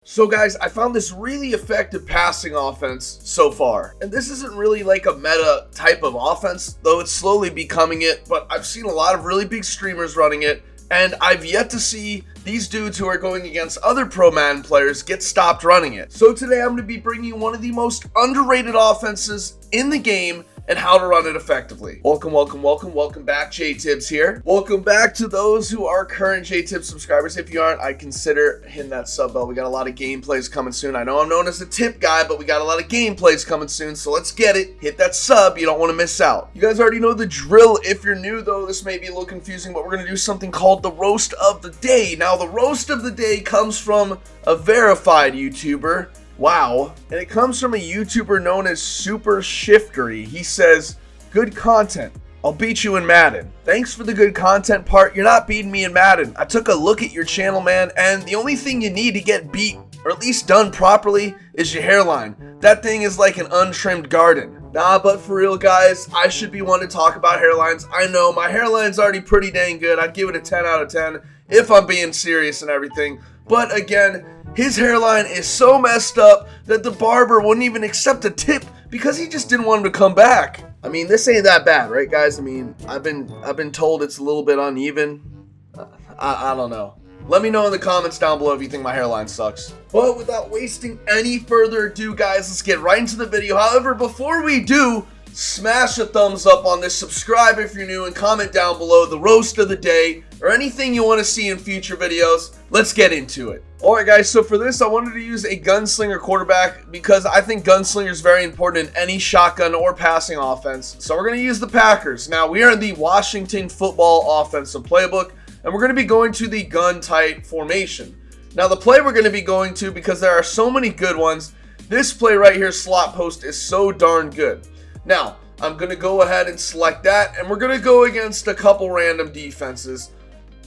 So guys, I found this really effective passing offense so far. And this isn't really like a meta type of offense, though it's slowly becoming it, but I've seen a lot of really big streamers running it, and I've yet to see these dudes who are going against other pro Madden players get stopped running it. So today I'm going to be bringing you one of the most underrated offenses in the game and how to run it effectively. Welcome back. JTibbs here. Welcome back to those who are current JTibbs subscribers. If you aren't, I consider hitting that sub bell. We got a lot of gameplays coming soon. I know I'm known as a tip guy, but we got a lot of gameplays coming soon, so let's get it. Hit that sub. You don't want to miss out. You guys already know the drill. If you're new, though, this may be a little confusing, but we're going to do something called the roast of the day. Now, the roast of the day comes from a verified YouTuber. Wow. And it comes from a YouTuber known as Super Shiftery. He says, "Good content. I'll beat you in Madden." Thanks for the good content part. You're not beating me in Madden. I took a look at your channel, man, and the only thing you need to get beat, or at least done properly, is your hairline. That thing is like an untrimmed garden. Nah, but for real, guys, I should be one to talk about hairlines. I know, my hairline's already pretty dang good. I'd give it a 10 out of 10 if I'm being serious and everything. But again, his hairline is so messed up that the barber wouldn't even accept a tip because he just didn't want him to come back. I mean, this ain't that bad, right, guys? I mean, I've been told it's a little bit uneven. I don't know. Let me know in the comments down below if you think my hairline sucks. But without wasting any further ado, guys, let's get right into the video. However, before we do, smash a thumbs up on this, subscribe if you're new, and comment down below the roast of the day or anything you want to see in future videos. Let's get into it. Alright guys, so for this I wanted to use a gunslinger quarterback because I think gunslinger is very important in any shotgun or passing offense. So we're going to use the Packers. Now we are in the Washington football offensive playbook, and we're going to be going to the gun tight formation. Now the play we're going to be going to, because there are so many good ones, this play right here, slot post, is so darn good. Now I'm going to go ahead and select that, and we're going to go against a couple random defenses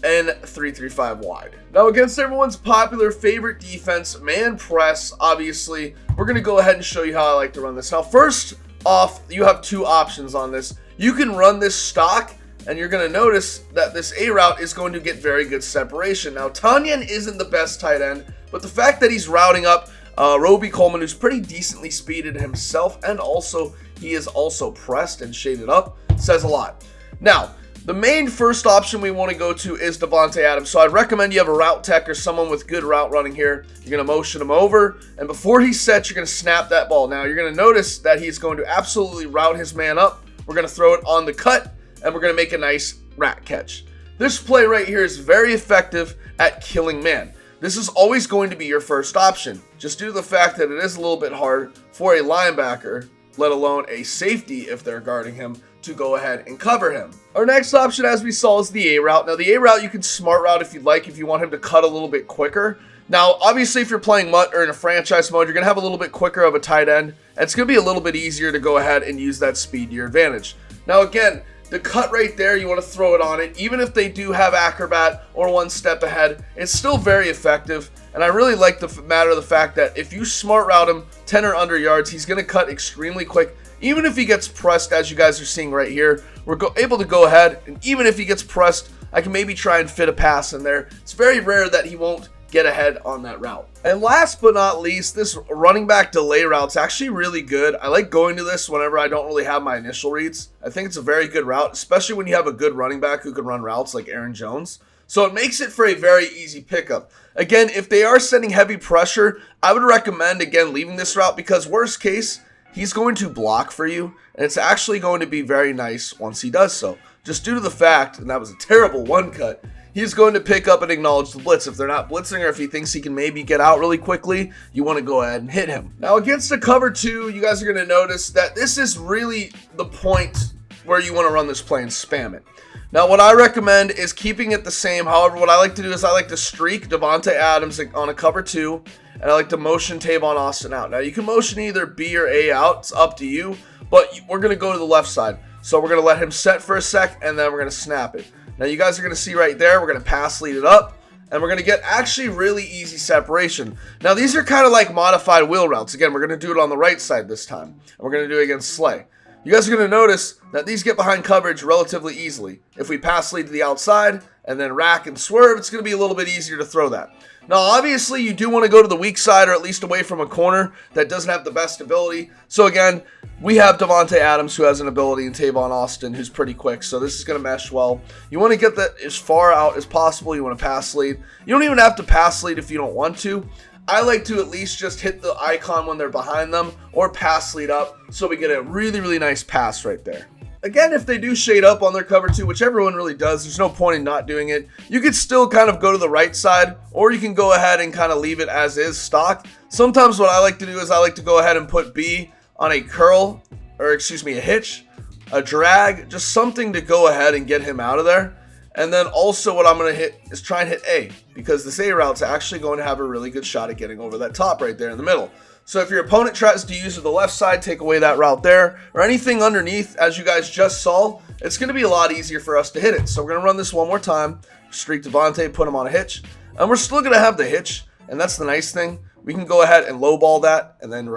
and 3-3-5 wide. Now against everyone's popular favorite defense, man press, obviously, we're going to go ahead and show you how I like to run this. Now first off, you have two options on this. You can run this stock, and you're going to notice that this A route is going to get very good separation. Now Tanyan isn't the best tight end, but the fact that he's routing up Roby Coleman, who's pretty decently speeded himself, and also he is also pressed and shaded up, says a lot. Now, the main first option we want to go to is Davante Adams. So I'd recommend you have a route tech or someone with good route running here. You're going to motion him over, and before he's set, you're going to snap that ball. Now you're going to notice that he's going to absolutely route his man up. We're going to throw it on the cut, and we're going to make a nice rat catch. This play right here is very effective at killing man. This is always going to be your first option, just due to the fact that it is a little bit hard for a linebacker, let alone a safety if they're guarding him, to go ahead and cover him. Our next option, as we saw, is the A route. Now the A route you can smart route if you'd like, if you want him to cut a little bit quicker. Now obviously if you're playing MUT or in a franchise mode, you're going to have a little bit quicker of a tight end, and it's going to be a little bit easier to go ahead and use that speed to your advantage. Now again, the cut right there, you want to throw it on it. Even if they do have acrobat or one step ahead, it's still very effective. And I really like the matter of the fact that if you smart route him 10 or under yards, he's going to cut extremely quick. Even if he gets pressed, as you guys are seeing right here, we're able to go ahead, and even if he gets pressed, I can maybe try and fit a pass in there. It's very rare that he won't get ahead on that route. And last but not least, this running back delay route's actually really good. I like going to this whenever I don't really have my initial reads. I think it's a very good route, especially when you have a good running back who can run routes like Aaron Jones. So it makes it for a very easy pickup. Again, if they are sending heavy pressure, I would recommend, again, leaving this route, because worst case, he's going to block for you, and it's actually going to be very nice once he does so. Just due to the fact, and that was a terrible one cut, he's going to pick up and acknowledge the blitz. If they're not blitzing, or if he thinks he can maybe get out really quickly, you want to go ahead and hit him. Now against the cover two, you guys are going to notice that this is really the point where you want to run this play and spam it. Now what I recommend is keeping it the same. However, what I like to do is I like to streak Davante Adams on a cover two, and I like to motion Tavon Austin out. Now you can motion either B or A out, it's up to you, but we're going to go to the left side. So we're going to let him set for a sec, and then we're going to snap it. Now you guys are going to see right there, we're going to pass lead it up, and we're going to get actually really easy separation. Now these are kind of like modified wheel routes. Again, we're going to do it on the right side this time, and we're going to do it against Slay. you guys are going to notice that these get behind coverage relatively easily. If we pass lead to the outside and then rack and swerve, it's going to be a little bit easier to throw that. Now, obviously, you do want to go to the weak side or at least away from a corner that doesn't have the best ability. So, again, we have Davante Adams who has an ability and Tavon Austin who's pretty quick. So, this is going to mesh well. You want to get that as far out as possible. You want to pass lead. You don't even have to pass lead if you don't want to. I like to at least just hit the icon when they're behind them or pass lead up so we get a really, really nice pass right there. Again, if they do shade up on their cover 2, which everyone really does, there's no point in not doing it. You could still kind of go to the right side, or you can go ahead and kind of leave it as is stock. Sometimes what I like to do is I like to go ahead and put B on a curl, or excuse me, a hitch, a drag, just something to go ahead and get him out of there. And then also what I'm going to hit is try and hit A, because this A route's actually going to have a really good shot at getting over that top right there in the middle. So if your opponent tries to use the left side, take away that route there, or anything underneath, as you guys just saw, it's going to be a lot easier for us to hit it. So we're going to run this one more time, streak Davante, put him on a hitch, and we're still going to have the hitch, and that's the nice thing. We can go ahead and low ball that, and then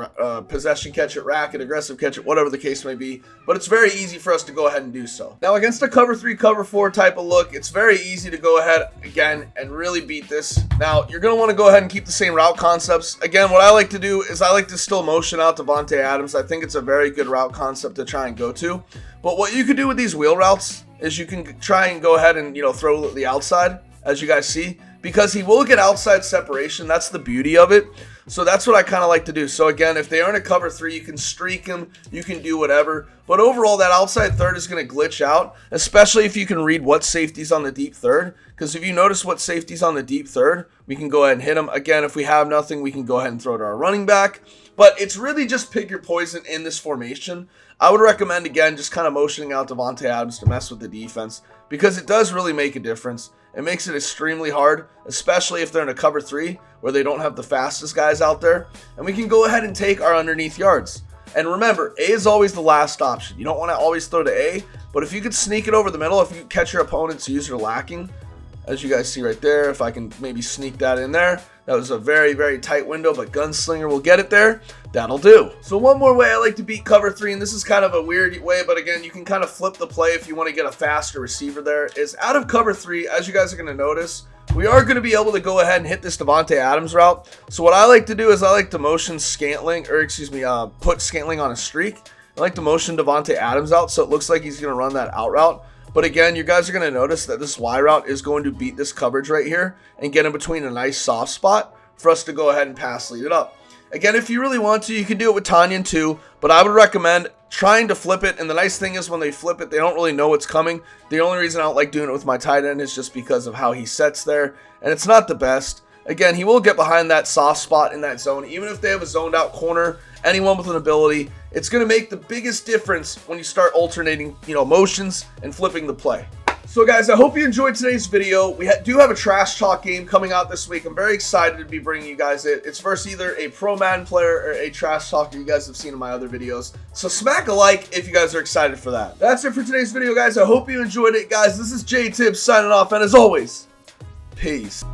possession catch it, rack it, aggressive catch it, whatever the case may be. But it's very easy for us to go ahead and do so. Now, against a cover 3, cover 4 type of look, it's very easy to go ahead again and really beat this. Now, you're going to want to go ahead and keep the same route concepts. Again, what I like to do is I like to still motion out Davante Adams. I think it's a very good route concept to try and go to. But what you could do with these wheel routes is you can try and go ahead and, throw the outside, as you guys see, because he will get outside separation. That's the beauty of it. So that's what I kind of like to do. So again, if they are in a cover 3, you can streak him, you can do whatever. But overall, that outside third is going to glitch out, especially if you can read what safety's on the deep third. Because if you notice what safety's on the deep third, we can go ahead and hit him. Again, if we have nothing, we can go ahead and throw to our running back. But it's really just pick your poison in this formation. I would recommend, again, just kind of motioning out Davante Adams to mess with the defense, because it does really make a difference. It makes it extremely hard, especially if they're in a cover 3 where they don't have the fastest guys out there. And we can go ahead and take our underneath yards. And remember, A is always the last option. You don't want to always throw to A, but if you could sneak it over the middle, if you catch your opponent's user lacking, as you guys see right there, if I can maybe sneak that in there. That was a very, very tight window, but Gunslinger will get it there. That'll do. So one more way I like to beat cover 3, and this is kind of a weird way, but again, you can kind of flip the play if you want to get a faster receiver there, is out of cover 3, as you guys are going to notice, we are going to be able to go ahead and hit this Davante Adams route. So what I like to do is I like to motion Scantling, or excuse me, put Scantling on a streak. I like to motion Davante Adams out so it looks like he's going to run that out route. But again, you guys are going to notice that this Y route is going to beat this coverage right here and get in between a nice soft spot for us to go ahead and pass lead it up. Again, if you really want to, you can do it with Tanyan too, but I would recommend trying to flip it. And the nice thing is when they flip it, they don't really know what's coming. The only reason I don't like doing it with my tight end is just because of how he sets there, and it's not the best. Again, he will get behind that soft spot in that zone. Even if they have a zoned out corner, anyone with an ability, it's going to make the biggest difference when you start alternating, motions and flipping the play. So guys, I hope you enjoyed today's video. We do have a trash talk game coming out this week. I'm very excited to be bringing you guys it. It's versus either a pro Madden player or a trash talker you guys have seen in my other videos. So smack a like if you guys are excited for that. That's it for today's video, guys. I hope you enjoyed it. Guys, this is JTibbs signing off, and as always, peace.